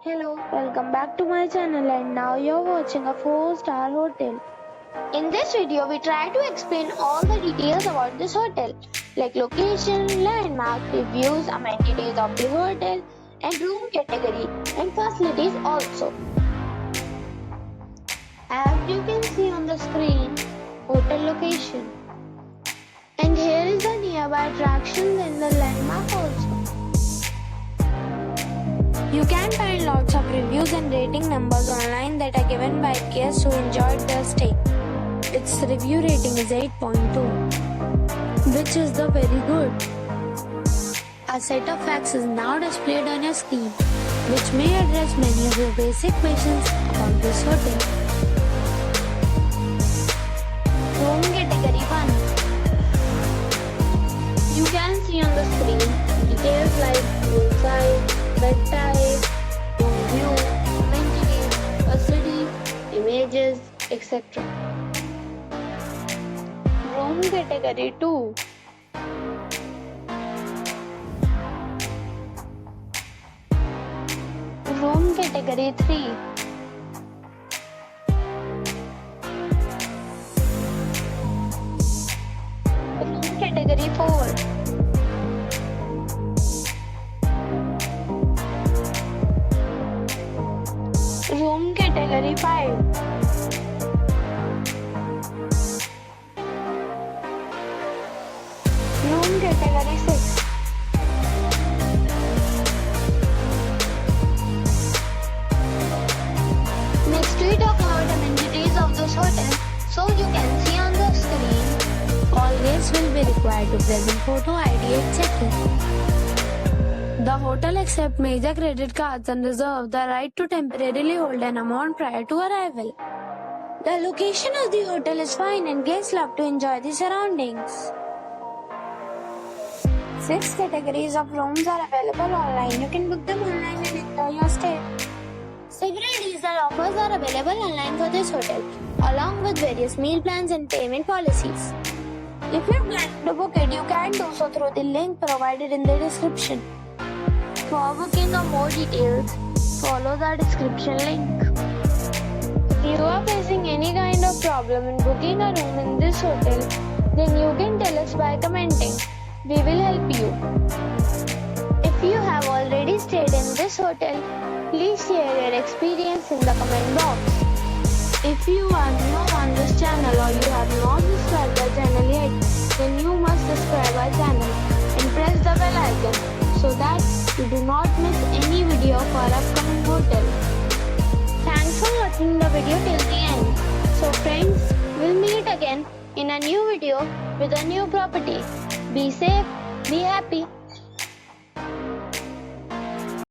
Hello, welcome back to my channel and now you're watching a 4-star hotel. In this video, we try to explain all the details about this hotel, like location, landmark, reviews, amenities of the hotel, and room category and facilities also. As you can see on the screen, hotel location. And here is the nearby attractions and the landmark also. You can find lots of reviews and rating numbers online that are given by guests who enjoyed their stay. Its review rating is 8.2, which is the very good. A set of facts is now displayed on your screen, which may address many of your basic questions about this hotel. Room category 1. You can see on the screen details like room size, bed type, room view, amenities, facilities, images, etc. Room category 2. Room category 3. Room category 4. Room category 5. Room category 6. Next we talk about amenities of this hotel. So you can see on the screen, all guests will be required to present photo ID at check-in. The hotel accepts major credit cards and reserves the right to temporarily hold an amount prior to arrival. The location of the hotel is fine and guests love to enjoy the surroundings. 6 categories of rooms are available online. You can book them online and enjoy your stay. Several diesel offers are available online for this hotel, along with various meal plans and payment policies. If you plan to book it, you can do so through the link provided in the description. For booking or more details, follow the description link. If you are facing any kind of problem in booking a room in this hotel, then you can tell us by commenting. We will help you. If you have already stayed in this hotel, please share your experience in the comment box. If you are new on this channel or you have not subscribed our channel yet, then you must subscribe our channel and press the bell icon so that you do not miss any video of our upcoming hotel. Thanks for watching the video till the end. So friends, we'll meet again in a new video with a new property. Be safe, be happy.